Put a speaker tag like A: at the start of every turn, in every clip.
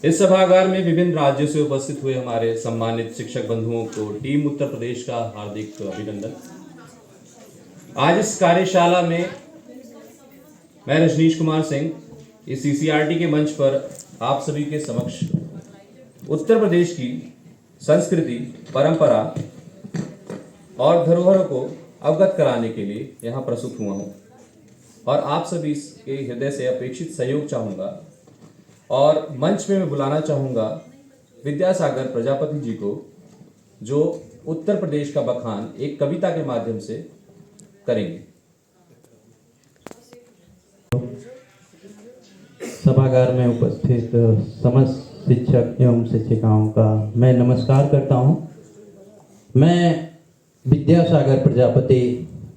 A: इस सभागार में विभिन्न राज्यों से उपस्थित हुए हमारे सम्मानित शिक्षक बंधुओं को टीम उत्तर प्रदेश का हार्दिक अभिनंदन। आज इस कार्यशाला में मैं रजनीश कुमार सिंह इस सीसीआरटी के मंच पर आप सभी के समक्ष उत्तर प्रदेश की संस्कृति, परंपरा और धरोहरों को अवगत कराने के लिए यहाँ प्रस्तुत हुआ हूँ और आप सभी के हृदय से अपेक्षित सहयोग चाहूँगा। और मंच में मैं बुलाना चाहूँगा विद्यासागर प्रजापति जी को, जो उत्तर प्रदेश का बखान एक कविता के माध्यम से करेंगे।
B: सभागार में उपस्थित समस्त शिक्षक एवं शिक्षिकाओं का मैं नमस्कार करता हूं। मैं विद्यासागर प्रजापति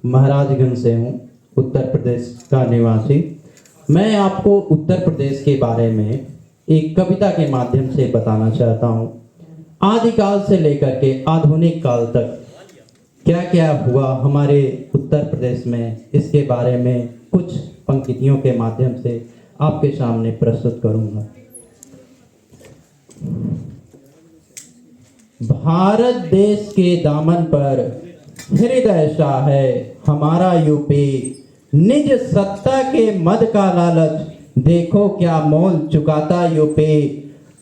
B: महाराजगंज से हूं, उत्तर प्रदेश का निवासी। मैं आपको उत्तर प्रदेश के बारे में एक कविता के माध्यम से बताना चाहता हूं। आदिकाल से लेकर के आधुनिक काल तक क्या क्या हुआ हमारे उत्तर प्रदेश में, इसके बारे में कुछ पंक्तियों के माध्यम से आपके सामने प्रस्तुत करूंगा। भारत देश के दामन पर हृदय सा है हमारा यूपी, निज सत्ता के मद का लालच देखो क्या मोल चुकाता यूपी।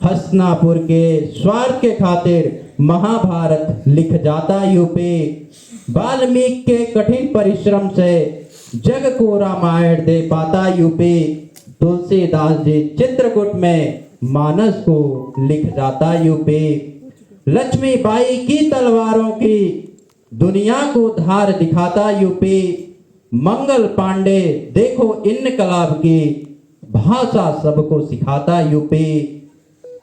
B: हसनापुर के स्वार्थ के खातिर महाभारत लिख जाता यूपी। वाल्मीकि के कठिन परिश्रम से जग को रामायण दे पाता यूपी। तुलसीदास जी चित्रकूट में मानस को लिख जाता यूपी। लक्ष्मीबाई की तलवारों की दुनिया को धार दिखाता यूपी। मंगल पांडे देखो इनकलाब की भाषा सबको सिखाता यूपी।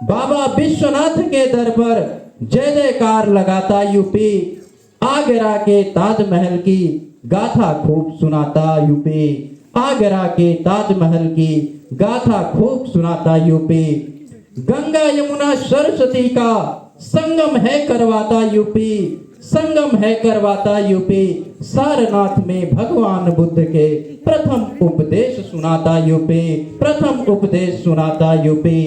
B: बाबा विश्वनाथ के दर पर जय जयकार लगाता यूपी। आगरा के ताजमहल की गाथा खूब सुनाता यूपी। आगरा के ताजमहल की गाथा खूब सुनाता यूपी। गंगा यमुना सरस्वती का संगम है करवाता यूपी। संगम है करवाता यूपी। सारनाथ में भगवान बुद्ध के प्रथम उपदेश सुनाता यूपी। प्रथम उपदेश सुनाता यूपी।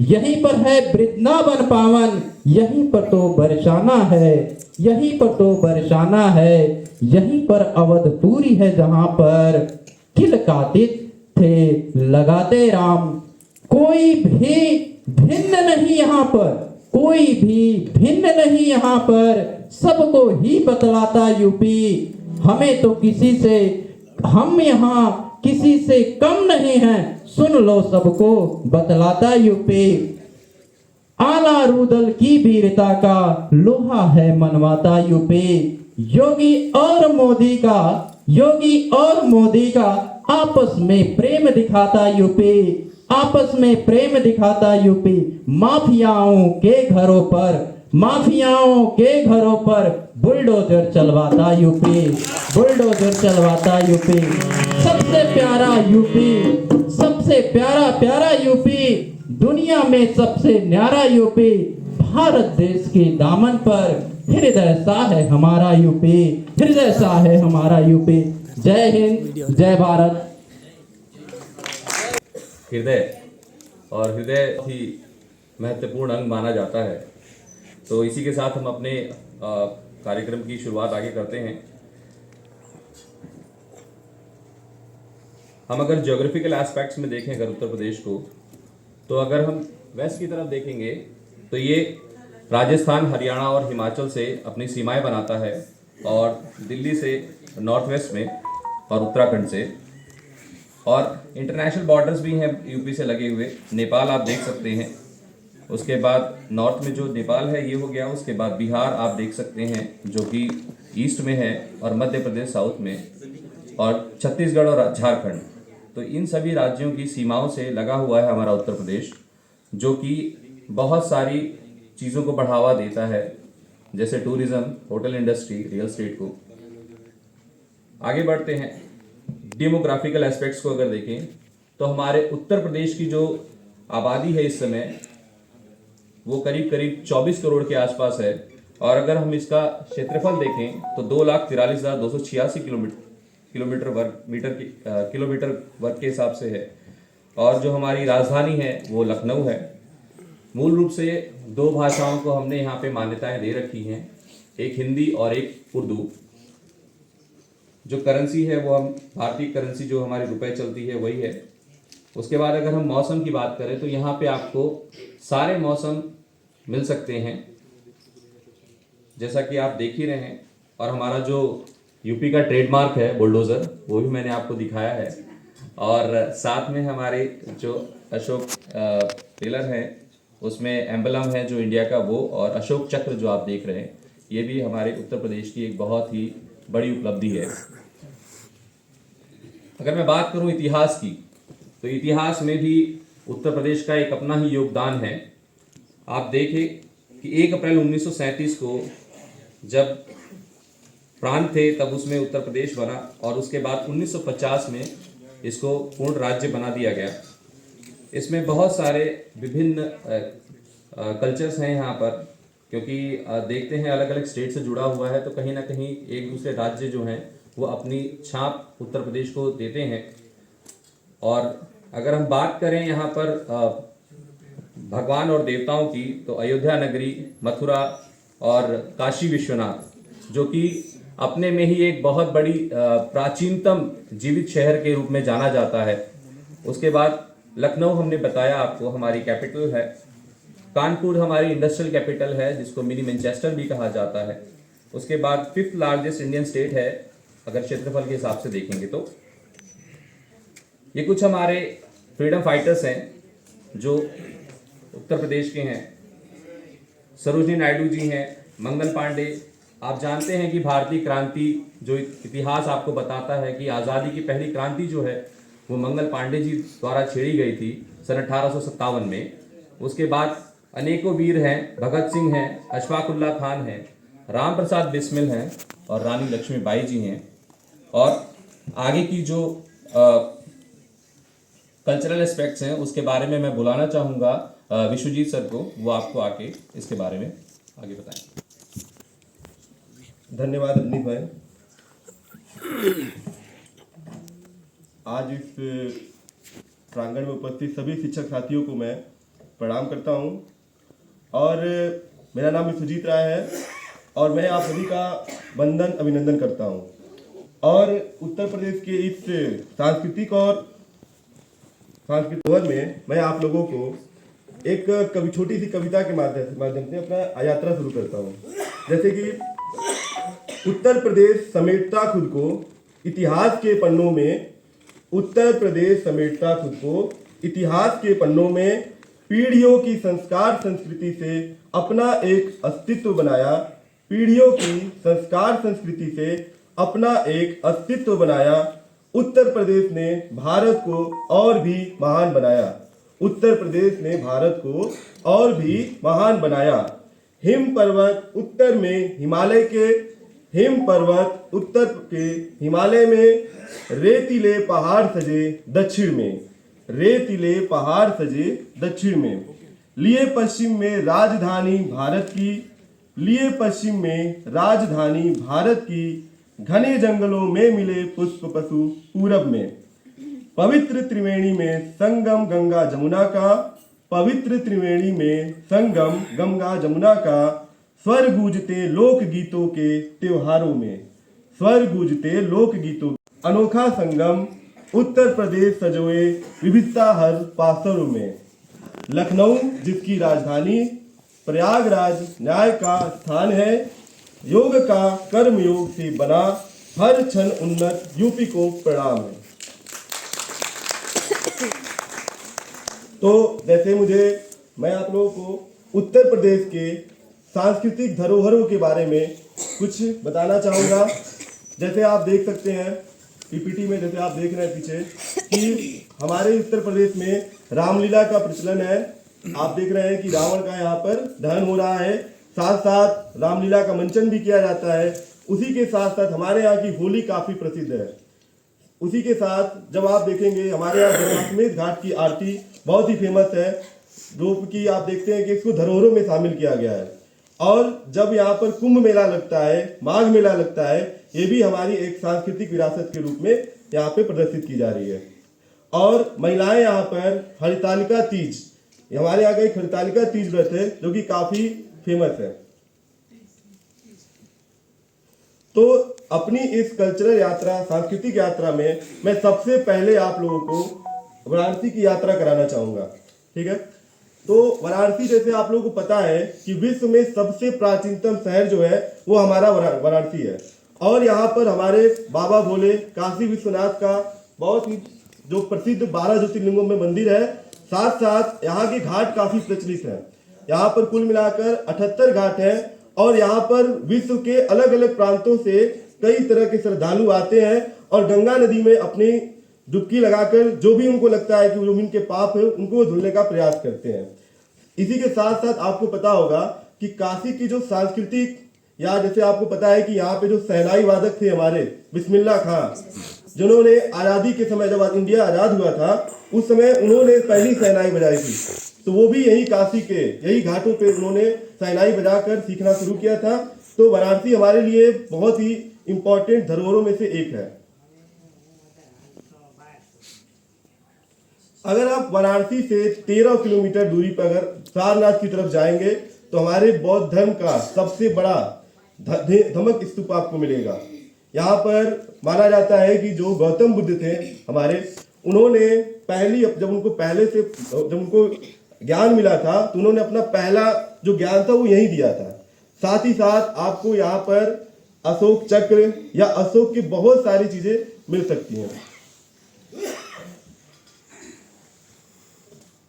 B: यहीं पर है वृंदावन पावन, यहीं पर तो बरसाना है। यहीं पर तो बरसाना है। यहीं पर अवधपुरी है जहां पर किलकातित थे लगाते राम। कोई भी भिन्न नहीं यहाँ पर, कोई भी भिन्न नहीं यहाँ पर, सबको ही बतलाता यूपी। हमें तो किसी से, हम यहाँ किसी से कम नहीं हैं, सुन लो सबको बतलाता यूपी। आला रूदल की वीरता का लोहा है मनवाता यूपी। योगी और मोदी का आपस में प्रेम दिखाता यूपी। आपस में प्रेम दिखाता यूपी। माफियाओं के घरों पर बुलडोजर चलवाता यूपी। बुलडोजर चलवाता यूपी। सबसे प्यारा यूपी, सबसे प्यारा यूपी, दुनिया में सबसे न्यारा यूपी। भारत देश के दामन पर हृदय सा है हमारा यूपी। हृदय सा है हमारा यूपी। जय हिंद, जय भारत।
A: हृदय और हृदय ही महत्वपूर्ण अंग माना जाता है। तो इसी के साथ हम अपने कार्यक्रम की शुरुआत आगे करते हैं। हम अगर ज्योग्राफिकल एस्पेक्ट्स में देखें अगर उत्तर प्रदेश को, तो अगर हम वेस्ट की तरफ देखेंगे तो ये राजस्थान, हरियाणा और हिमाचल से अपनी सीमाएं बनाता है, और दिल्ली से नॉर्थ वेस्ट में, और उत्तराखंड से, और इंटरनेशनल बॉर्डर्स भी हैं यूपी से लगे हुए। नेपाल आप देख सकते हैं। उसके बाद नॉर्थ में जो नेपाल है ये हो गया। उसके बाद बिहार आप देख सकते हैं जो कि ईस्ट में है, और मध्य प्रदेश साउथ में, और छत्तीसगढ़ और झारखंड। तो इन सभी राज्यों की सीमाओं से लगा हुआ है हमारा उत्तर प्रदेश, जो कि बहुत सारी चीज़ों को बढ़ावा देता है, जैसे tourism, hotel industry, real estate को। आगे बढ़ते हैं। डेमोग्राफिकल एस्पेक्ट्स को अगर देखें तो हमारे उत्तर प्रदेश की जो आबादी है इस समय वो करीब 24 करोड़ के आसपास है, और अगर हम इसका क्षेत्रफल देखें तो 2,43,286 किलोमीटर वर्ग के हिसाब से है। और जो हमारी राजधानी है वो लखनऊ है। मूल रूप से दो भाषाओं को हमने यहाँ पे मान्यताएं दे रखी हैं, एक हिंदी और एक उर्दू। जो करेंसी है वो हम भारतीय करेंसी जो हमारी रुपए चलती है वही है। उसके बाद अगर हम मौसम की बात करें तो यहाँ पे आपको सारे मौसम मिल सकते हैं, जैसा कि आप देख ही रहे हैं। और हमारा जो यूपी का ट्रेडमार्क है बुलडोज़र, वो भी मैंने आपको दिखाया है। और साथ में हमारे जो अशोक पिलर है उसमें एम्बलम है जो इंडिया का वो, और अशोक चक्र जो आप देख रहे हैं ये भी हमारे उत्तर प्रदेश की एक बहुत ही बड़ी उपलब्धि है। अगर मैं बात करूं इतिहास की, तो इतिहास में भी उत्तर प्रदेश का एक अपना ही योगदान है। आप देखें कि 1 अप्रैल 1937 को जब प्रांत थे तब उसमें उत्तर प्रदेश बना, और उसके बाद 1950 में इसको पूर्ण राज्य बना दिया गया। इसमें बहुत सारे विभिन्न कल्चर्स हैं यहाँ पर, क्योंकि देखते हैं अलग अलग स्टेट से जुड़ा हुआ है, तो कहीं ना कहीं एक दूसरे राज्य जो हैं वो अपनी छाप उत्तर प्रदेश को देते हैं। और अगर हम बात करें यहाँ पर भगवान और देवताओं की, तो अयोध्या नगरी, मथुरा और काशी विश्वनाथ जो कि अपने में ही एक बहुत बड़ी प्राचीनतम जीवित शहर के रूप में जाना जाता है। उसके बाद लखनऊ हमने बताया आपको हमारी कैपिटल है। कानपुर हमारी इंडस्ट्रियल कैपिटल है जिसको मिनी मैनचेस्टर भी कहा जाता है। उसके बाद 5th लार्जेस्ट इंडियन स्टेट है अगर क्षेत्रफल के हिसाब से देखेंगे तो। ये कुछ हमारे फ्रीडम फाइटर्स हैं जो उत्तर प्रदेश के हैं। सरोजिनी नायडू जी हैं, मंगल पांडे। आप जानते हैं कि भारतीय क्रांति जो इतिहास आपको बताता है कि आज़ादी की पहली क्रांति जो है वो मंगल पांडे जी द्वारा छेड़ी गई थी सन 1857 में। उसके बाद अनेकों वीर हैं, भगत सिंह हैं, अशफाकुल्ला खान हैं, राम प्रसाद बिस्मिल हैं और रानी लक्ष्मीबाई जी हैं। और आगे की जो कल्चरल एस्पेक्ट्स हैं उसके बारे में मैं बुलाना चाहूँगा विश्वजीत सर को, वो आपको आके इसके बारे में आगे बताएं।
C: धन्यवाद अवनीत भाई। आज इस प्रांगण में उपस्थित सभी शिक्षक साथियों को मैं प्रणाम करता हूं, और मेरा नाम विश्वजीत राय है और मैं आप सभी का वंदन अभिनंदन करता हूं। और उत्तर प्रदेश के इस सांस्कृतिक भवन में मैं आप लोगों को एक छोटी सी कविता के माध्यम से अपना यात्रा शुरू करता हूं। जैसे कि उत्तर प्रदेश समेटता खुद को इतिहास के पन्नों में, उत्तर प्रदेश समेटता खुद को इतिहास के पन्नों में, पीढ़ियों की संस्कार संस्कृति से अपना एक अस्तित्व बनाया, पीढ़ियों की संस्कार संस्कृति से अपना एक अस्तित्व बनाया। उत्तर प्रदेश ने भारत को और भी महान बनाया, उत्तर प्रदेश ने भारत को और भी महान बनाया। हिम पर्वत उत्तर में हिमालय के, हिम पर्वत उत्तर के हिमालय में, रेतीले पहाड़ सजे दक्षिण में, रेतीले पहाड़ सजे दक्षिण में। लिए पश्चिम में राजधानी भारत की, लिए पश्चिम में राजधानी भारत की, घने जंगलों में मिले पुष्प पशु पूरब में। पवित्र त्रिवेणी में संगम गंगा जमुना का, पवित्र त्रिवेणी में संगम गंगा जमुना का, स्वर गूंजते लोक गीतों के त्योहारों में, स्वर गूंजते लोक गीतों। अनोखा संगम उत्तर प्रदेश सजोए विविधता हर पासरों में। लखनऊ जिसकी राजधानी, प्रयागराज न्याय का स्थान है, योग का कर्म योग से बना, हर क्षण उन्नत यूपी को प्रणाम है। तो जैसे मैं आप लोगों को उत्तर प्रदेश के सांस्कृतिक धरोहरों के बारे में कुछ बताना चाहूँगा। जैसे आप देख सकते हैं पीपीटी में, जैसे आप देख रहे हैं पीछे कि हमारे उत्तर प्रदेश में रामलीला का प्रचलन है। आप देख रहे हैं कि रावण का यहाँ पर दहन हो रहा है, साथ साथ रामलीला का मंचन भी किया जाता है। उसी के साथ साथ हमारे यहाँ की होली काफ़ी प्रसिद्ध है। उसी के साथ जब आप देखेंगे हमारे यहाँ दशाश्वमेध घाट की आरती बहुत ही फेमस है, जो कि आप देखते हैं कि इसको धरोहरों में शामिल किया गया है। और जब यहाँ पर कुंभ मेला लगता है, माघ मेला लगता है, ये भी हमारी एक सांस्कृतिक विरासत के रूप में यहाँ पे प्रदर्शित की जा रही है। और महिलाएं यहाँ पर हरितालिका तीज हमारे यहाँ का एक हरतालिका तीज व्रत है जो कि काफी फेमस है। तो अपनी इस कल्चरल यात्रा, सांस्कृतिक यात्रा में मैं सबसे पहले आप लोगों को वाराणसी की यात्रा कराना चाहूंगा। ठीक है, तो वाराणसी जैसे आप लोगों को पता है कि विश्व में सबसे प्राचीनतम शहर जो है वो हमारा वाराणसी है। और यहाँ पर हमारे बाबा भोले काशी विश्वनाथ का बहुत ही जो प्रसिद्ध 12 ज्योतिर्लिंगों में मंदिर है, साथ साथ यहाँ के घाट काफी प्रचलित हैं। यहाँ पर कुल मिलाकर 78 घाट हैं और यहाँ पर विश्व के अलग अलग प्रांतों से कई तरह के श्रद्धालु आते हैं और गंगा नदी में अपनी डुबकी लगाकर जो भी उनको लगता है कि जो भी उनके पाप है उनको धुलने का प्रयास करते हैं। इसी के साथ साथ आपको पता होगा कि काशी की जो सांस्कृतिक, या जैसे आपको पता है कि यहाँ पे जो शहनाई वादक थे हमारे बिस्मिल्लाह खां, जिन्होंने आज़ादी के समय जब इंडिया आज़ाद हुआ था उस समय उन्होंने पहली शहनाई बजाई थी, तो वो भी यही काशी के यही घाटों पे उन्होंने शहनाई बजाकर सीखना शुरू किया था। तो वाराणसी हमारे लिए बहुत ही इंपॉर्टेंट धरोहरों में से एक है। अगर आप वाराणसी से 13 किलोमीटर दूरी पर अगर सारनाथ की तरफ जाएंगे तो हमारे बौद्ध धर्म का सबसे बड़ा धम्मक स्तूप आपको मिलेगा। यहाँ पर माना जाता है कि जो गौतम बुद्ध थे हमारे, उन्होंने जब उनको ज्ञान मिला था तो उन्होंने अपना पहला जो ज्ञान था वो यहीं दिया था। साथ ही साथ आपको यहाँ पर अशोक चक्र या अशोक की बहुत सारी चीजें मिल सकती हैं।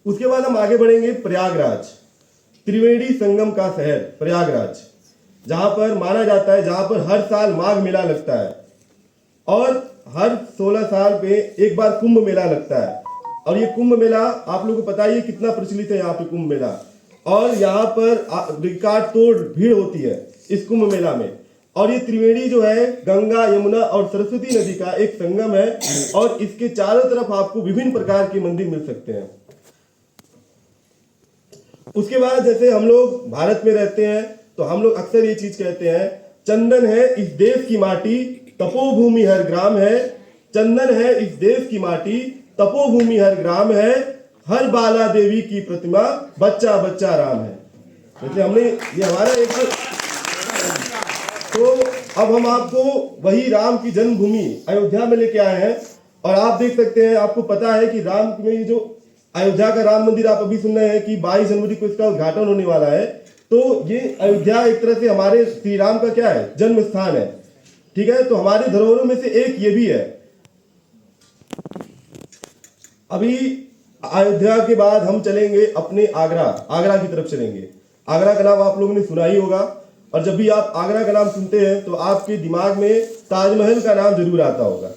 C: उसके बाद हम आगे बढ़ेंगे प्रयागराज, त्रिवेणी संगम का शहर प्रयागराज, जहां पर माना जाता है, जहां पर हर साल माघ मेला लगता है और हर 16 साल पे एक बार कुंभ मेला लगता है। और ये कुंभ मेला आप लोगों को पता ही कितना प्रचलित है यहाँ पे कुंभ मेला, और यहाँ पर रिकॉर्ड तोड़ भीड़ होती है इस कुंभ मेला में। और ये त्रिवेणी जो है गंगा, यमुना और सरस्वती नदी का एक संगम है और इसके चारों तरफ आपको विभिन्न प्रकार के मंदिर मिल सकते हैं। उसके बाद जैसे हम लोग भारत में रहते हैं तो हम लोग अक्सर ये चीज कहते हैं, चंदन है इस देश की माटी, तपोभूमि हर ग्राम है। चंदन है इस देश की माटी, तपोभूमि हर ग्राम है, हर बाला देवी की प्रतिमा, बच्चा बच्चा राम है। जैसे हमने ये हमारा एक, तो अब हम आपको वही राम की जन्मभूमि अयोध्या में लेके आए हैं। और आप देख सकते हैं, आपको पता है कि राम में ये जो अयोध्या का राम मंदिर आप अभी सुन रहे हैं कि 22 जनवरी को इसका उद्घाटन होने वाला है। तो ये अयोध्या एक तरह से हमारे श्री राम का क्या है, जन्म स्थान है। ठीक है, तो हमारे धरोहरों में से एक ये भी है। अभी अयोध्या के बाद हम चलेंगे अपने आगरा की तरफ चलेंगे। आगरा का नाम आप लोगों ने सुना ही होगा, और जब भी आप आगरा का नाम सुनते हैं तो आपके दिमाग में ताजमहल का नाम जरूर आता होगा।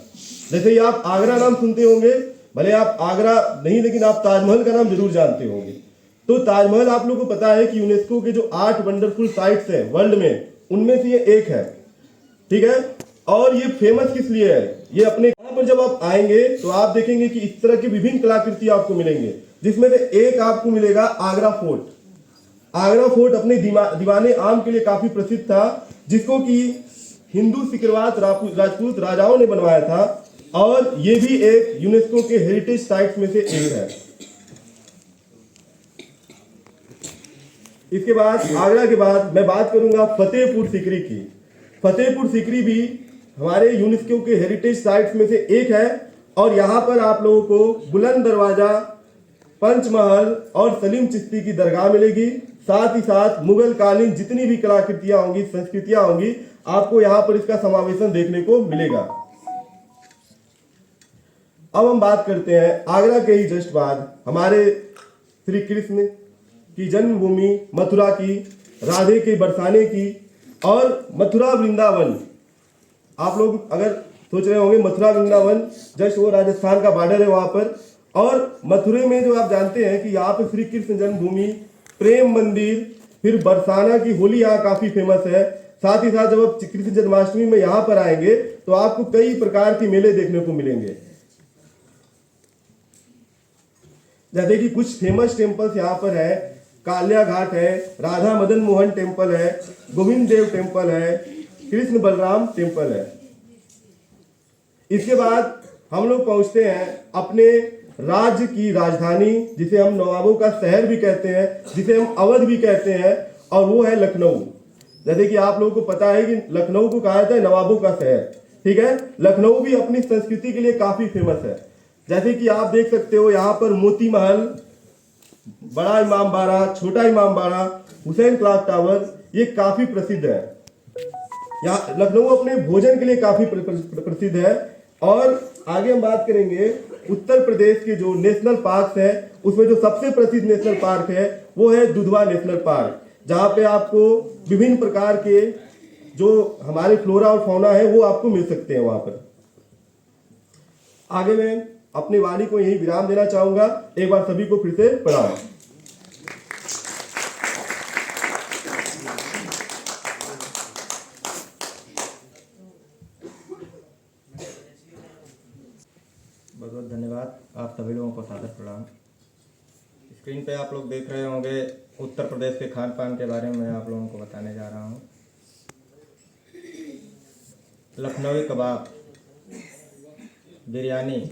C: जैसे ही आप आगरा नाम सुनते होंगे, भले आप आगरा नहीं लेकिन आप ताजमहल का नाम जरूर जानते होंगे। तो ताजमहल आप लोगों को पता है कि यूनेस्को के जो 8 वंडरफुल साइट्स हैं वर्ल्ड में, उनमें से ये एक है। ठीक है, और ये फेमस किस लिए है, ये अपने यहाँ पर जब आप आएंगे तो आप देखेंगे कि इस तरह की विभिन्न कलाकृति आपको मिलेंगे, जिसमें से एक आपको मिलेगा आगरा फोर्ट। आगरा फोर्ट अपने दीवाने आम के लिए काफी प्रसिद्ध था, जिसको कि हिंदू सिकरवात राजपूत राजाओं ने बनवाया था, और ये भी एक यूनेस्को के हेरिटेज साइट्स में से एक है। इसके बाद आगरा के बाद मैं बात करूंगा फतेहपुर सीकरी की। फतेहपुर सीकरी भी हमारे यूनेस्को के हेरिटेज साइट्स में से एक है, और यहाँ पर आप लोगों को बुलंद दरवाजा, पंचमहल और सलीम चिश्ती की दरगाह मिलेगी। साथ ही साथ मुगल कालीन जितनी भी कलाकृतियां होंगी, संस्कृतियां होंगी, आपको यहाँ पर इसका समावेशन देखने को मिलेगा। अब हम बात करते हैं आगरा के ही जस्ट बाद हमारे श्री कृष्ण की जन्मभूमि मथुरा की, राधे के बरसाने की, और मथुरा वृंदावन। आप लोग अगर सोच रहे होंगे मथुरा वृंदावन जस्ट वो राजस्थान का बॉर्डर है वहां पर। और मथुरे में जो आप जानते हैं कि यहाँ पे श्री कृष्ण जन्मभूमि, प्रेम मंदिर, फिर बरसाना की होली यहाँ काफी फेमस है। साथ ही साथ जब आप कृष्ण जन्माष्टमी में यहाँ पर आएंगे तो आपको कई प्रकार के मेले देखने को मिलेंगे। जैसे कि कुछ फेमस टेम्पल्स यहाँ पर है, कालिया घाट है, राधा मदन मोहन टेम्पल है, गोविंद देव टेम्पल है, कृष्ण बलराम टेम्पल है। इसके बाद हम लोग पहुंचते हैं अपने राज्य की राजधानी, जिसे हम नवाबों का शहर भी कहते हैं, जिसे हम अवध भी कहते हैं, और वो है लखनऊ। जैसे कि आप लोगों को पता है कि लखनऊ को कहा जाता है नवाबों का शहर, ठीक है। लखनऊ भी अपनी संस्कृति के लिए काफी फेमस है। जैसे कि आप देख सकते हो यहाँ पर मोती महल, बड़ा इमाम बाड़ा, छोटा इमाम बाड़ा, हुसैन क्लॉक टावर, ये काफी प्रसिद्ध है। यहाँ लखनऊ अपने भोजन के लिए काफी प्रसिद्ध है। और आगे हम बात करेंगे उत्तर प्रदेश के जो नेशनल पार्क है, उसमें जो सबसे प्रसिद्ध नेशनल पार्क है वो है दुधवा नेशनल पार्क, जहाँ पे आपको विभिन्न प्रकार के जो हमारे फ्लोरा और फौना है वो आपको मिल सकते हैं वहां पर। आगे मैं अपनी वाणी को यही विराम देना चाहूंगा। एक बार सभी को फिर से प्रणाम।
D: बहुत बहुत धन्यवाद। आप सभी लोगों को सादर प्रणाम। स्क्रीन पे आप लोग देख रहे होंगे उत्तर प्रदेश के खान पान के बारे में मैं आप लोगों को बताने जा रहा हूँ। लखनवी कबाब, बिरयानी,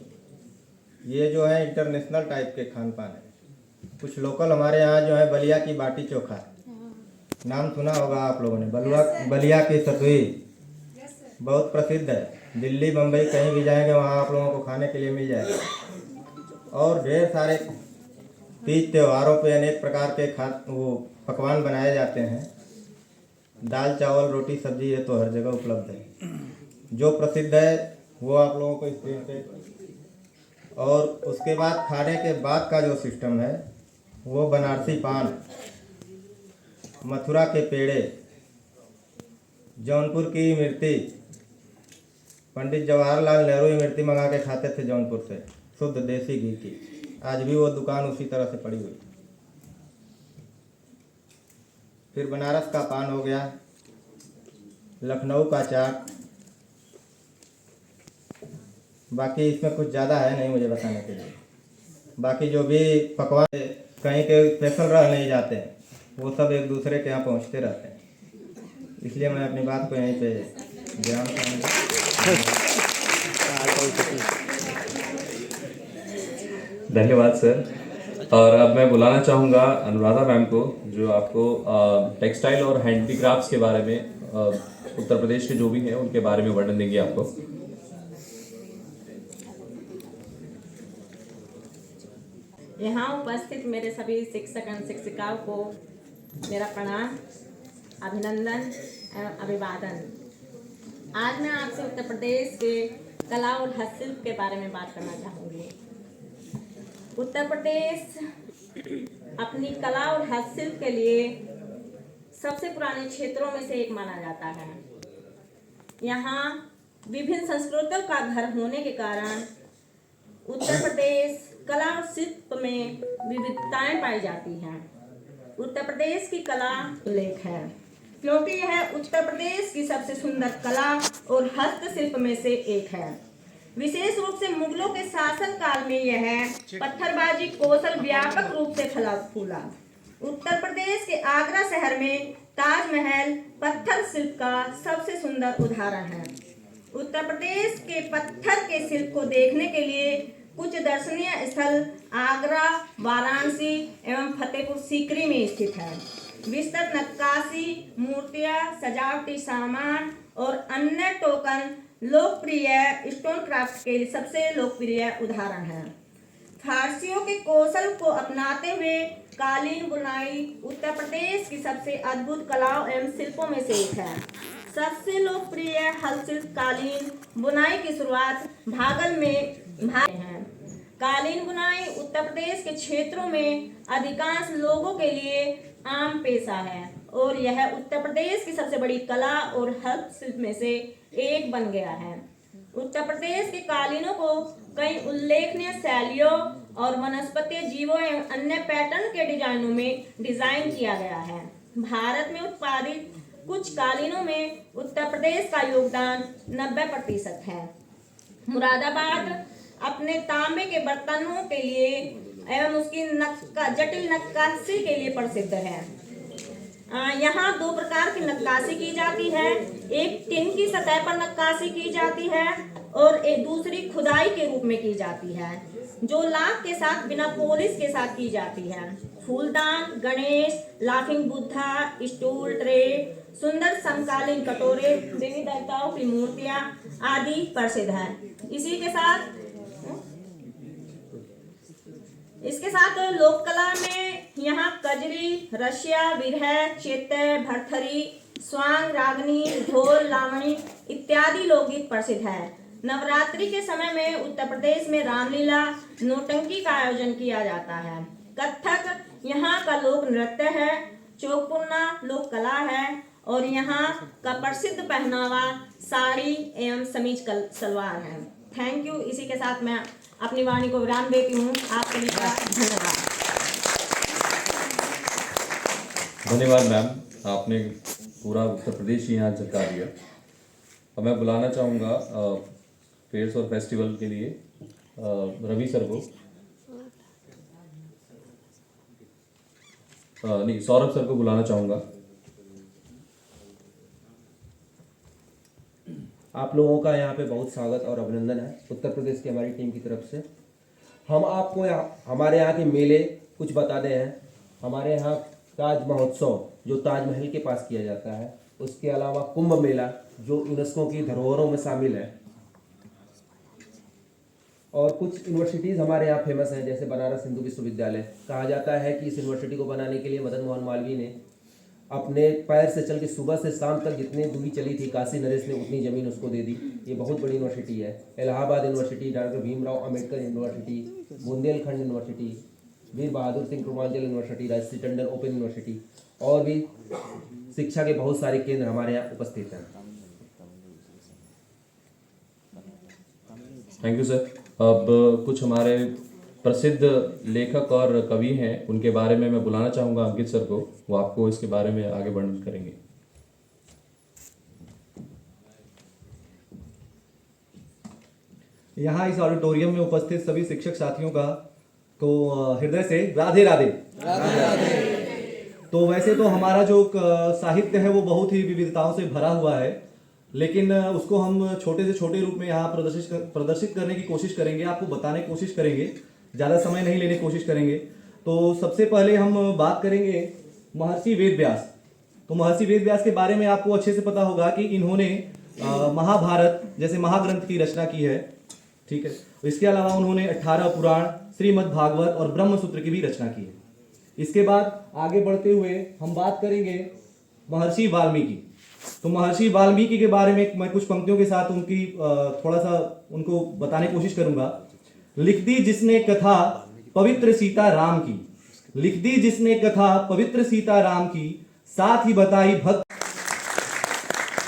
D: ये जो है इंटरनेशनल टाइप के खान पान है। कुछ लोकल हमारे यहाँ जो है बलिया की बाटी चोखा, नाम सुना होगा आप लोगों ने। बलिया की सतुई बहुत प्रसिद्ध है। दिल्ली बम्बई कहीं भी जाएंगे वहाँ आप लोगों को खाने के लिए मिल जाएगा। और ढेर सारे तीज त्योहारों पे अनेक प्रकार के वो पकवान बनाए जाते हैं। दाल चावल रोटी सब्जी ये तो हर जगह उपलब्ध है। जो प्रसिद्ध है वो आप लोगों को स्क्रीन पे। और उसके बाद खाने के बाद का जो सिस्टम है वो बनारसी पान, मथुरा के पेड़े, जौनपुर की इमरती, पंडित जवाहरलाल नेहरू इमरती मंगा के खाते थे जौनपुर से, शुद्ध देसी घी की। आज भी वो दुकान उसी तरह से पड़ी हुई। फिर बनारस का पान हो गया, लखनऊ का चाट। बाकी इसमें कुछ ज़्यादा है नहीं मुझे बताने के लिए। बाकी जो भी पकवान कहीं के स्पेशल रह नहीं जाते हैं, वो सब एक दूसरे के यहाँ पहुँचते रहते हैं। इसलिए मैं अपनी बात को यहीं पे विराम करूँगा।
A: धन्यवाद सर। और अब मैं बुलाना चाहूँगा अनुराधा मैम को, जो आपको टेक्सटाइल और हैंडीक्राफ्ट्स के बारे में उत्तर प्रदेश के जो भी हैं उनके बारे में वर्णन देंगे आपको।
E: यहाँ उपस्थित मेरे सभी शिक्षक एवं शिक्षिकाओं को मेरा प्रणाम, अभिनंदन एवं अभिवादन। आज मैं आपसे उत्तर प्रदेश के कला और हस्तशिल्प के बारे में बात करना चाहूँगी। उत्तर प्रदेश अपनी कला और हस्तशिल्प के लिए सबसे पुराने क्षेत्रों में से एक माना जाता है। यहाँ विभिन्न संस्कृतियों का घर होने के कारण उत्तर प्रदेश कला और शिल्प में विविधताएं पाई जाती हैं। उत्तर प्रदेश की कला उल्लेख है क्योंकि यह उत्तर प्रदेश की सबसे सुंदर कला और हस्तशिल्प में से एक है। विशेष रूप से मुगलों के शासन काल में यह पत्थरबाजी कौशल व्यापक रूप से फला फूला। उत्तर प्रदेश के आगरा शहर में ताजमहल पत्थर शिल्प का सबसे सुंदर उदाहरण है। उत्तर प्रदेश के पत्थर के शिल्प को देखने के लिए कुछ दर्शनीय स्थल आगरा, वाराणसी एवं फतेहपुर सीकरी में स्थित है। विस्तृत नक्काशी, मूर्तियां, सजावटी सामान और अन्य टोकन लोकप्रिय स्टोन क्राफ्ट के सबसे लोकप्रिय उदाहरण हैं। फारसियों के कौशल को अपनाते हुए कालीन बुनाई उत्तर प्रदेश की सबसे अद्भुत कलाओं एवं शिल्पों में से एक है। सबसे लोकप्रिय हस्तशिल्प कालीन बुनाई की शुरुआत भागल में है। कालीन बुनाई उत्तर प्रदेश के क्षेत्रों में अधिकांश लोगों के लिए आम पेशा है और यह उत्तर प्रदेश की सबसे बड़ी कला और हस्तशिल्प में से एक बन गया है। उत्तर प्रदेश के कालीनों को कई उल्लेखनीय शैलियों और वनस्पतीय जीवों एवं अन्य पैटर्न के डिजाइनों में डिजाइन किया गया है। भारत में उत्पादित कुछ कालीनों में उत्तर प्रदेश का योगदान 90% है। मुरादाबाद अपने तांबे के बर्तनों के लिए एवं उसकी जटिल नक्काशी के लिए प्रसिद्ध है। यहाँ दो प्रकार की नक्काशी की जाती है। एक टिन की सतह पर नक्काशी की जाती है और एक दूसरी खुदाई के रूप में की जाती है। जो लाख के साथ बिना पोलिस के साथ की जाती है। फूलदान, Ganesh, laughing Buddha, stool tray, सुंदर समकालीन कटोरे, देवी देवताओं की मूर्तियां आदि प्रसिद्ध है। इसके साथ लोक कला में यहाँ कजरी, रसिया, बिरह, चैत्य, भरथरी, स्वांग, रागनी, ढोल, लावणी इत्यादि लोकगीत प्रसिद्ध है। नवरात्रि के समय में उत्तर प्रदेश में रामलीला, नौटंकी का आयोजन किया जाता है। कथक यहाँ का लोक नृत्य है। चौकपुन्ना लोक कला है और यहाँ का प्रसिद्ध पहनावा साड़ी एवं समीज सलवार है। Thank you. इसी के साथ मैं अपनी वाणी को विराम देती हूँ। आपके लिए धन्यवाद।
A: धन्यवाद मैम, आपने पूरा उत्तर प्रदेश ही यहाँ झलका दिया। अब मैं बुलाना चाहूँगा फेयर्स और फेस्टिवल के लिए रवि सर को, नहीं सौरभ सर को बुलाना चाहूँगा।
F: आप लोगों का यहाँ पे बहुत स्वागत और अभिनंदन है उत्तर प्रदेश की हमारी टीम की तरफ से। हम आपको हमारे यहाँ के मेले कुछ बताते हैं। हमारे यहाँ ताज महोत्सव जो ताजमहल के पास किया जाता है, उसके अलावा कुंभ मेला जो यूनेस्को की धरोहरों में शामिल है, और कुछ यूनिवर्सिटीज़ हमारे यहाँ फेमस हैं, जैसे बनारस हिंदू विश्वविद्यालय। कहा जाता है कि इस यूनिवर्सिटी को बनाने के लिए मदन मोहन मालवीय ने अपने पैर से चल के सुबह से शाम तक जितनी दूरी चली थी, काशी नरेश ने उतनी ज़मीन उसको दे दी। ये बहुत बड़ी यूनिवर्सिटी है। Allahabad university, doctor Bhimrao Ambedkar university, Bundelkhand university, Veer Bahadur Singh Purvanchal university, Rajarshi Tandon open university और भी शिक्षा के बहुत सारे केंद्र हमारे यहाँ उपस्थित हैं।
A: Thank you sir. अब कुछ हमारे प्रसिद्ध लेखक और कवि हैं, उनके बारे में मैं बुलाना चाहूँगा अंकित सर को। वो आपको इसके बारे में आगे वर्णन करेंगे।
G: यहाँ इस ऑडिटोरियम में उपस्थित सभी शिक्षक साथियों का को हृदय से राधे राधे। तो वैसे तो हमारा जो साहित्य है वो बहुत ही विविधताओं से भरा हुआ है, लेकिन उसको हम छोटे से छोटे रूप में यहाँ प्रदर्शित करने की कोशिश करेंगे, आपको बताने की कोशिश करेंगे, ज़्यादा समय नहीं लेने की कोशिश करेंगे। तो सबसे पहले हम बात करेंगे महर्षि वेद व्यास। तो महर्षि वेद व्यास के बारे में आपको अच्छे से पता होगा कि इन्होंने महाभारत जैसे महाग्रंथ की रचना की है, ठीक है। इसके अलावा उन्होंने 18 पुराण, श्रीमद् भागवत और ब्रह्मसूत्र की भी रचना की है। इसके बाद आगे बढ़ते हुए हम बात करेंगे महर्षि वाल्मीकि। तो महर्षि वाल्मीकि के बारे में मैं कुछ पंक्तियों के साथ उनकी थोड़ा सा उनको बताने की कोशिश करूंगा। लिख दी जिसने कथा पवित्र सीता राम की, लिख दी जिसने कथा पवित्र सीता राम की, साथ ही बताई भक्त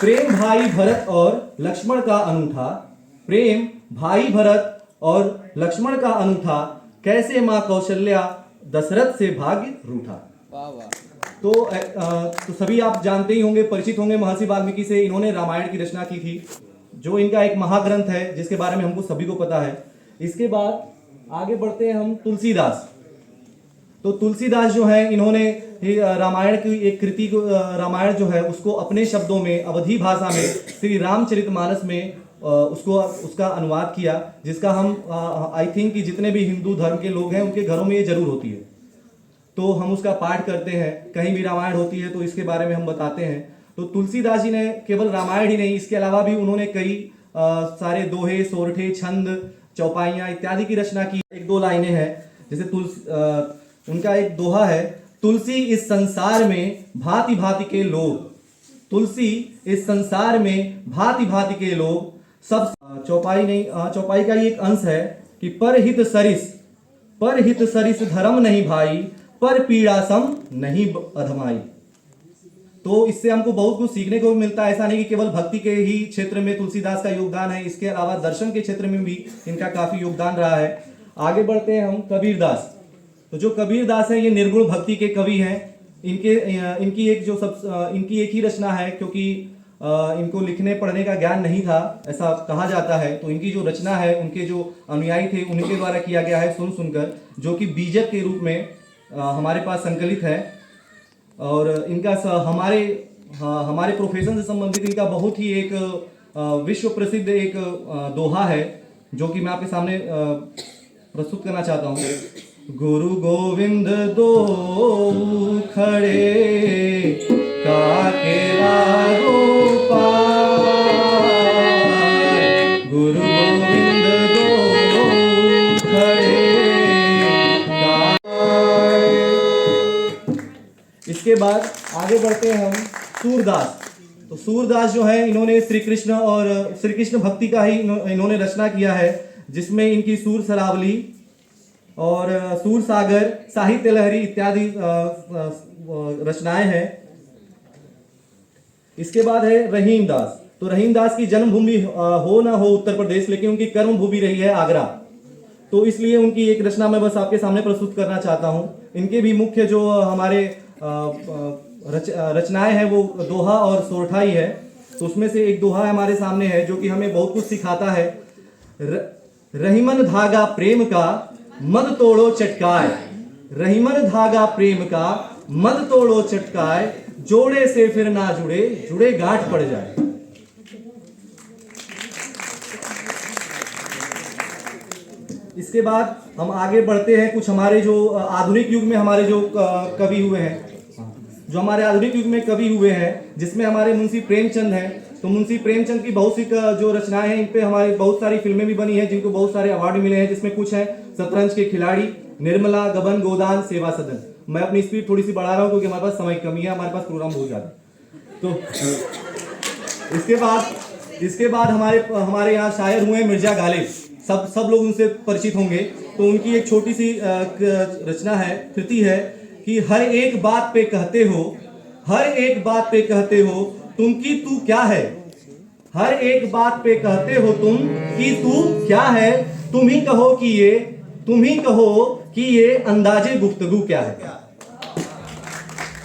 G: प्रेम भाई भरत और लक्ष्मण का अनूठा, प्रेम भाई भरत और लक्ष्मण का अनूठा, कैसे मां कौशल्या दशरथ से भाग्य रूठा। तो सभी आप जानते ही होंगे, परिचित होंगे महर्षि वाल्मीकि से। इन्होंने रामायण की रचना की थी, जो इनका एक महाग्रंथ है जिसके बारे में हमको सभी को पता है। इसके बाद आगे बढ़ते हैं हम तुलसीदास। तो तुलसीदास जो है, इन्होंने रामायण की एक कृति को, रामायण जो है उसको अपने शब्दों में अवधी भाषा में श्री रामचरितमानस में उसका अनुवाद किया, जिसका हम आई थिंक कि जितने भी हिंदू धर्म के लोग हैं उनके घरों में ये जरूर होती है। तो हम उसका पाठ करते हैं, कहीं भी रामायण होती है तो इसके बारे में हम बताते हैं। तो तुलसीदास जी ने केवल रामायण ही नहीं, इसके अलावा भी उन्होंने कई सारे दोहे, सोरठे, छंद, चौपाइयाँ इत्यादि की रचना की। एक दो लाइनें हैं, जैसे उनका एक दोहा है, तुलसी इस संसार में भांति भांति के लोग, तुलसी इस संसार में भांति भांति के लोग सब। चौपाई नहीं, चौपाई का ही एक अंश है कि परहित सरिस धर्म नहीं भाई, पर पीड़ा सम नहीं अधमाई। तो इससे हमको बहुत कुछ सीखने को भी मिलता है। ऐसा नहीं कि केवल भक्ति के ही क्षेत्र में तुलसीदास का योगदान है, इसके अलावा दर्शन के क्षेत्र में भी इनका काफी योगदान रहा है। आगे बढ़ते हैं हम कबीरदास। तो जो कबीरदास है ये निर्गुण भक्ति के कवि हैं। इनकी एक ही रचना है, क्योंकि इनको लिखने पढ़ने का ज्ञान नहीं था ऐसा कहा जाता है। तो इनकी जो रचना है उनके जो अनुयायी थे उनके द्वारा किया गया है सुन सुनकर, जो कि बीजक के रूप में हमारे पास संकलित है। और इनका हमारे प्रोफेशन से संबंधित इनका बहुत ही एक विश्व प्रसिद्ध एक दोहा है, जो कि मैं आपके सामने प्रस्तुत करना चाहता हूँ। गुरु गोविंद दो खड़े काके लागो पार, गुरु गोविंद दो खड़े इसके बाद आगे बढ़ते हैं हम सूरदास। तो सूरदास जो है इन्होंने श्री कृष्ण भक्ति का ही इन्होंने रचना किया है, जिसमें इनकी सूर सरावली और सूर सागर, साहित्य लहरी इत्यादि रचनाएं हैं। इसके बाद है रहीम दास। तो रहीम दास की जन्मभूमि हो ना हो उत्तर प्रदेश, लेकिन उनकी कर्म भूमि रही है आगरा, तो इसलिए उनकी एक रचना मैं बस आपके सामने प्रस्तुत करना चाहता हूँ। इनके भी मुख्य जो हमारे रचनाएं हैं वो दोहा और सोरठा ही है। तो उसमें से एक दोहा हमारे सामने है जो कि हमें बहुत कुछ सिखाता है। रहीमन धागा प्रेम का मद तोड़ो चटकाए, रहीमन धागा प्रेम का मद तोड़ो चटकाए, जोड़े से फिर ना जुड़े, जुड़े गांठ पड़ जाए। इसके बाद हम आगे बढ़ते हैं। कुछ हमारे जो आधुनिक युग में हमारे जो कवि हुए हैं, जो हमारे आधुनिक युग में कवि हुए हैं, जिसमें हमारे मुंशी प्रेमचंद हैं। तो मुंशी प्रेमचंद की बहुत सी जो रचनाएं हैं, इन पे हमारी बहुत सारी फिल्में भी बनी हैं, जिनको बहुत सारे अवार्ड मिले हैं, जिसमें कुछ हैं शतरंज के खिलाड़ी, निर्मला, गबन, गोदान, सेवा सदन। मैं अपनी स्पीड थोड़ी सी बढ़ा रहा हूँ क्योंकि हमारे पास समय कमी है, हमारे पास प्रोग्राम बहुत ज़्यादा। तो इसके बाद हमारे यहाँ शायर हुए मिर्जा गालिब। सब लोग उनसे परिचित होंगे। तो उनकी एक छोटी सी रचना है, कृति है कि हर एक बात पे कहते हो, हर एक बात पे कहते हो तुम कि तू क्या है, हर एक बात पे कहते हो तुम कि तू क्या है, तुम ही कहो कि ये अंदाजे गुफ्तगू क्या है।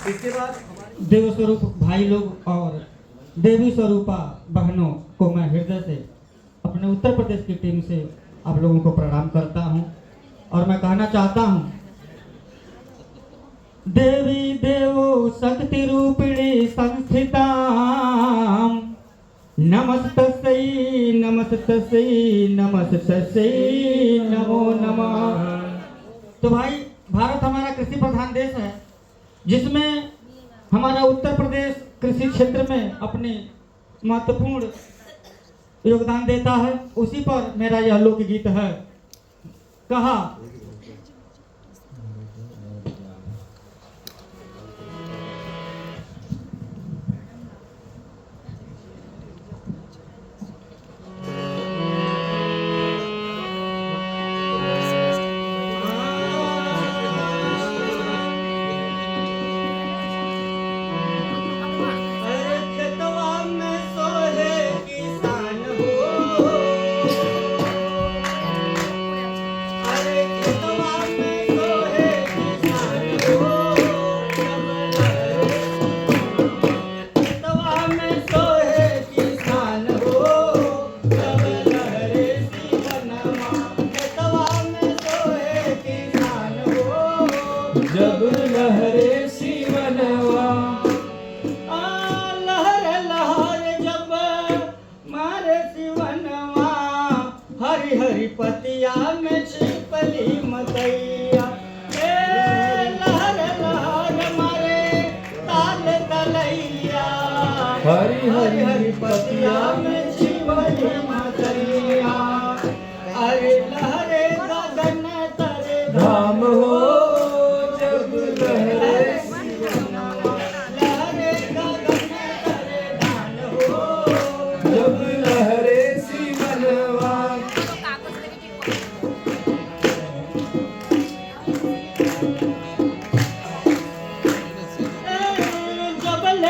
G: इसके बाद
H: देव स्वरूप भाई लोग और देवी स्वरूपा बहनों को मैं हृदय से अपने उत्तर प्रदेश की टीम से आप लोगों को प्रणाम करता हूं और मैं कहना चाहता हूं, देवी देवो शक्ति रूपिणी संस्थितां नमस्तस्यै नमस्तस्यै नमस्तस्यै नमो नमः। तो भाई, भारत हमारा कृषि प्रधान देश है, जिसमें हमारा उत्तर प्रदेश कृषि क्षेत्र में अपने महत्वपूर्ण योगदान देता है। उसी पर मेरा यह लोकगीत है। कहा
I: जब लहरे सीवनवा, लहर लहर जब मारे सीवनवा, हरि हरि पतिया में छिपली मतैया, लहर लहर मारे ताल तलैया, हरि हरि हरि पतिया में छिपली मतैया, अरे लहरे गगन तरे धाम हो,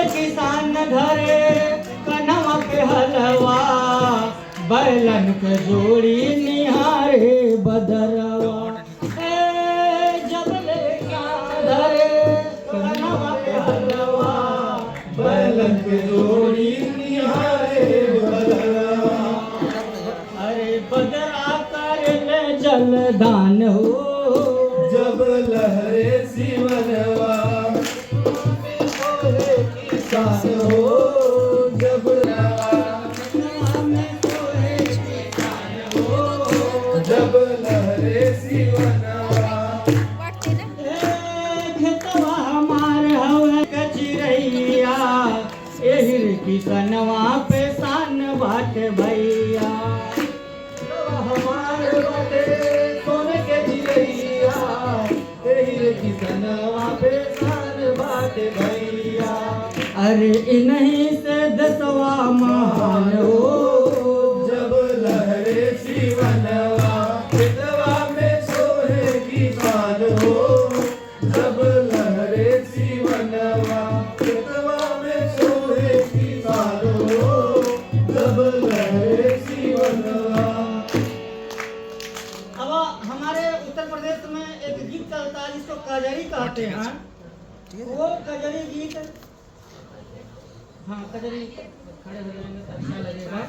I: किसान घरे कनवा पे हलवा, बैलन के जोड़ी निहारे बदरवा, जब ले धरे कनवा पे हलवा, बैलन के जोड़ी निहारे बदरवा, अरे बदरा कर ले जलदान हो, जब लहरे सीवनवा, हो जब जब लहरे सी बाटे भैया
F: हमारे बाटे सोने के जिलैया हीरे की सनवा पे शान बाटे भैया।
I: अरे इन्हीं से दसवा महान हो
F: जब लहरे शिवनवा बेटवा में सोहे की शान हो। जब लहरे शिवनवा बेटवा में सोहे की शान हो। जब लहरे शिवनवा।
H: अब हमारे उत्तर प्रदेश में एक गीत चलता है जिसको कजरी कहते हैं। वो कजरी गीत, हाँ कजरी खड़े हो जाएंगे तो अच्छा लगेगा।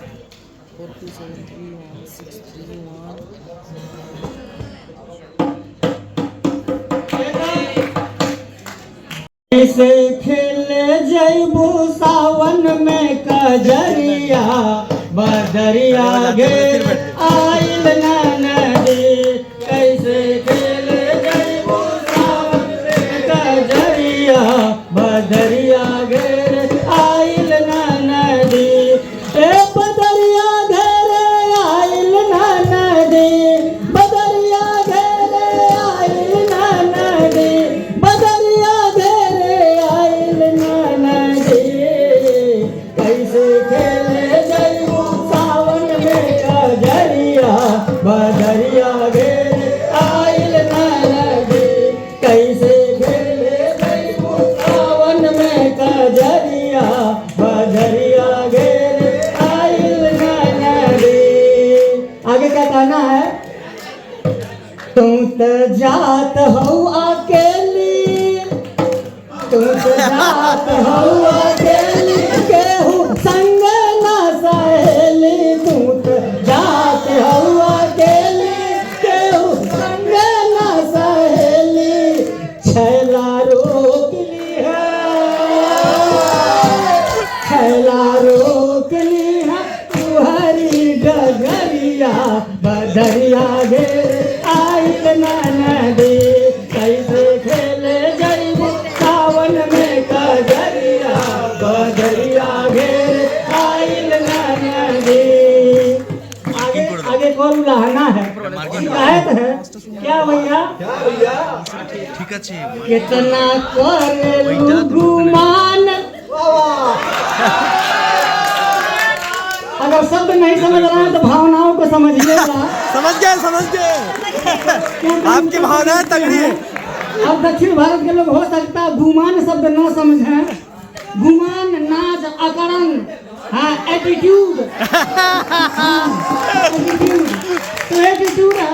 H: ऐसे खेले जैबू सावन में कजरिया बदरिया घेर आइल ना नदी। कैसे खेले जैबू सावन में कजरिया बदरिया घेर आइल ना नदी। ए बदरिया घेर आइल ना नदी। बदरिया घेर आइल ना नदी। बदरिया घेर आइल ना नदी। कैसे खेले जैबू सावन में कजरिया बदरिया घेर आइल ना नदी। कैसे खेले जैबू सावन में कजरिया बदरिया घेर आइल ना नदी। आगे क्या कहना है? तू तो जात हो अकेली, तू तो जात हो अकेली, केहू संग ना सहेली। तू तो जात हो अकेली, केहू संग ना सहेली। छैला रोक ली है, छैला रोक ली है तुहरी डगरिया बदरिया घेर आइल ना नदी। कैसे खेले जैबू सावन में कजरिया बदरिया घेर आइल ना नदी। आगे आगे कौन लहना है, शिकायत है क्या भैया? कितना कर गुमान। अगर शब्द नहीं समझ रहा है तो भावनाओं को समझिएगा।
I: समझ गए आपकी भावना तगड़ी है।
H: अब दक्षिण भारत के लोग हो सकता है गुमान शब्द ना समझें। गुमान नाज अकड़न, हाँ एटीट्यूड, तो एटीट्यूड है।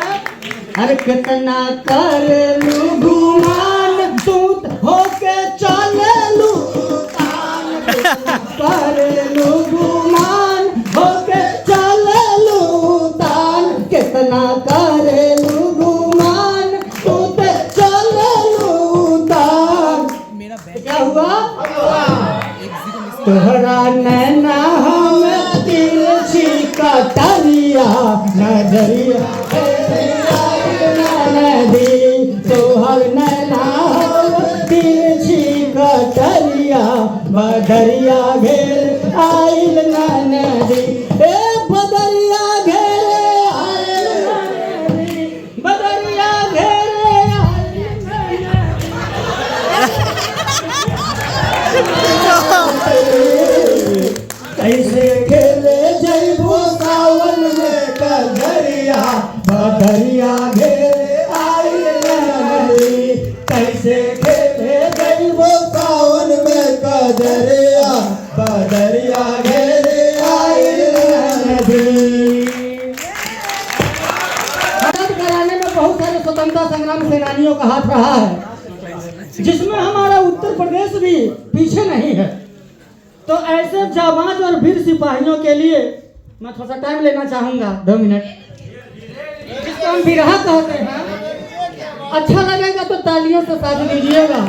H: अरे कितना कर लू गुमान तू होके चले लू कर लू गुमान होके चले लू तान। कितना कर लू गुमान तू ते चले लू तान। क्या हुआ? तोहरा नैना हम तिरछी कटरिया नजरिया नदी। तोहर नैना हम तिरछी कटरिया बदरिया घेर आइल ना नदी। ए बदरिया घेर आइल ना नदी। बदरिया घेर आइल ना नदी। कैसे खेले जैबू सावन में कजरिया बदरिया घेर आइल ना नदी। कैसे खेले जैबू सावन में कजरिया बदरिया घेर आइल ना नदी। मदद कराने में बहुत सारे स्वतंत्रता संग्राम सेनानियों का हाथ रहा है, जिसमें हमारा उत्तर प्रदेश भी पीछे नहीं है। तो ऐसे जाबाज और वीर सिपाहियों के लिए मैं थोड़ा सा टाइम लेना चाहूंगा, 2 मिनट, जिसको हम बिरहा कहते हैं। अच्छा लगेगा तो तालियों से साथ दीजिएगा।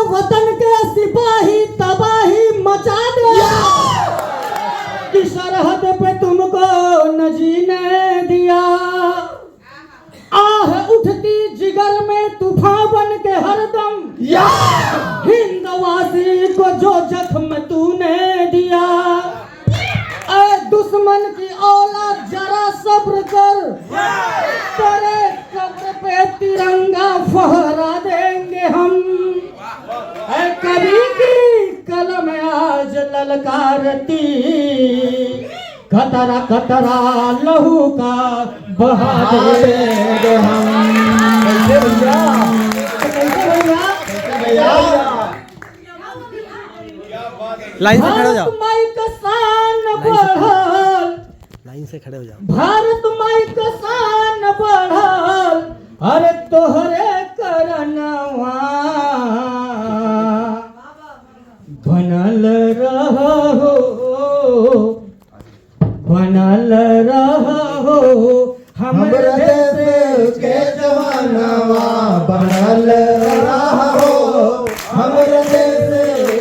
H: वतन के सिपाही तबाही मचा दे कि सरहद पे तुमको न जीने दिया। आह उठती जिगर में तूफान बन के हरदम हिंदवासी को जो जख्म तूने दिया।
I: सब्र कर, तेरे कब्र पे तिरंगा फहरा देंगे हम। ऐ कवि की कलम आज ललकारती, कतरा कतरा लहू का बहा देंगे हम।
J: लाइन से खड़े हो जाओ,
I: भारत माई का शान बढ़ल,
J: लाइन से खड़े हो जाओ।
I: भारत माई का शान बढ़ल, अरे तोहरे करनवा बनल रहो, बनल रहो हमरे देश के जवानवा, बनल रहो हमरे देश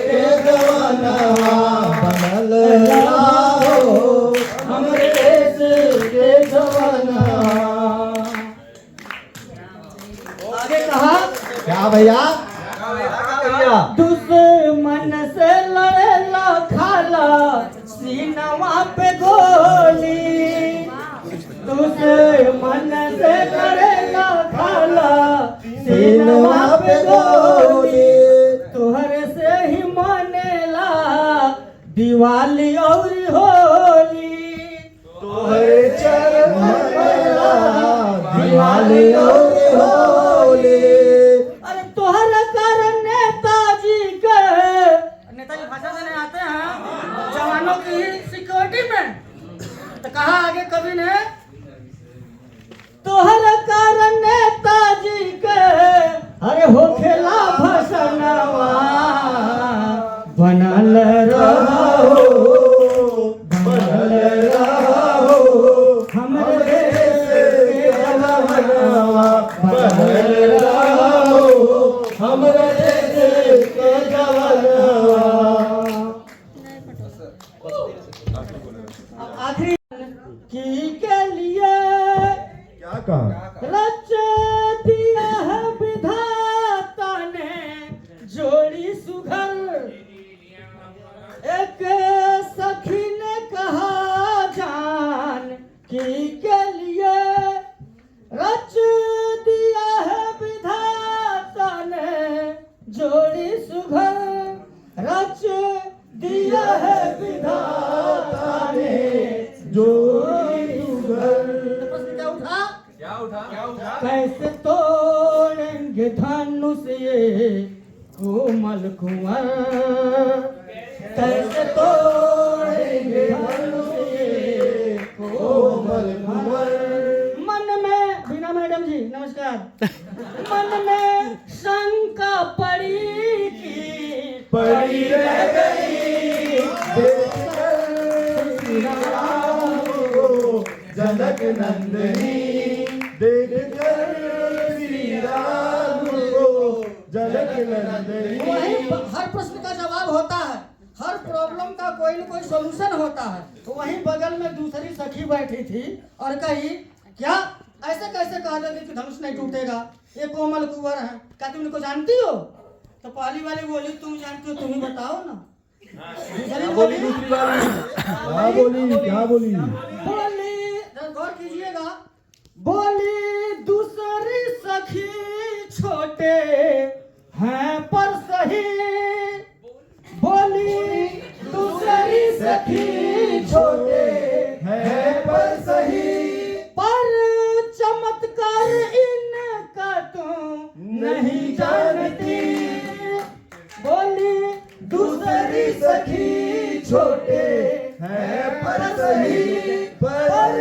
I: के जवानवा, बनल रहो हमरे देश के जवानवा। आगे कहा क्या भैया, दुश्मन से लड़ेला खाला सीनवा पे गोली, दुश्मन से लड़ेला खाला सीनवा पे गोली, तुहरे से ही मनेला दिवाली और होली, तुहरे चरण मनेला दिवाली और होली। अरे तोहरे कारण नेताजी के, नेताजी भाषा से नहीं आते हैं जवानों की सिक्योरिटी में, तो कहा आगे कवि ने, तोहरे कारण नेताजी के अरे हो खेला भसनवा, बनल रहो, बनल रहो हमरे देश के जवानवा, बनल रहो हमरे देश के जवानवा। आखिरी की के लिए
C: क्या कहा,
I: रच दिया है विधाता ने जोड़ी सुघर, एक सखी ने कहा जान की के लिए, रच दिया है विधाता ने जोड़ी सुघर, रच दिया है विधाता ने जोड़ी सुघर। क्या उठा, कैसे तोड़ेंगे धनुष ये कोमल कुंवर, कैसे तोड़ेंगे धनुष ये कोमल कुंवर। मन में, बीना मैडम जी नमस्कार, मन में शंका पड़ी की पड़ी रह गई,
C: जनक नंदनी देख कर श्री राम को, जनक नंदनी।
I: वही हर प्रश्न का जवाब होता है, हर प्रॉब्लम का कोई न कोई सॉल्यूशन होता है। तो वहीं बगल में दूसरी सखी बैठी थी और कही, क्या ऐसे कैसे कहा देती कि धनुष नहीं टूटेगा, ये कोमल कुंवर है, क्या तुम इनको जानती हो? तो पहली वाली बोली तुम जानती हो, तुम ही बताओ ना। दूसरी बोली,
C: दूसरी वाली क्या बोली, क्या बोली,
I: बोली गौर कीजिएगा, बोली दूसरी सखी छोटे हैं पर सही, बोली दूसरी सखी छोटे हैं पर सही, पर चमत्कार इनका तुम नहीं जानती, बोली दूसरी सखी छोटे हैं पर सही, पर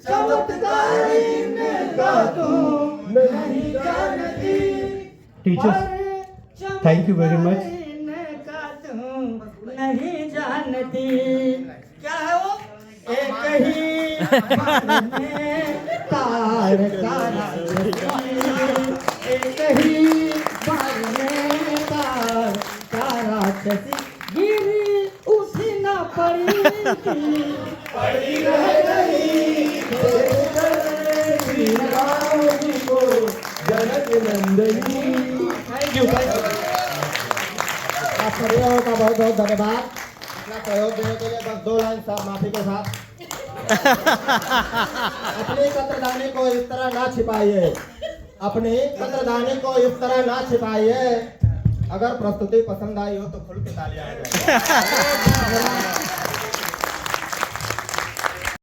I: चमत्कार इनका तुम नहीं जानती। Teachers thank you very much. इनका तुम नहीं जानती, क्या है वो, एक ही तार का एक ही बार में तार का राक्षसी गिरी उठी न पड़ी थी, पड़ी रह गई श्री राम जी को जनक नंदनी। थैंक यू, आप सहयोग का बहुत बहुत धन्यवाद। अपना सहयोग देने के लिए बस 2 लाइन साथ माफी के साथ।
D: अपने कतरदानी को इस तरह ना छिपाइए, अपने कतरदानी को इस तरह ना छिपाइए। अगर प्रस्तुति पसंद आई हो तो खुल के तालियां बजाइए।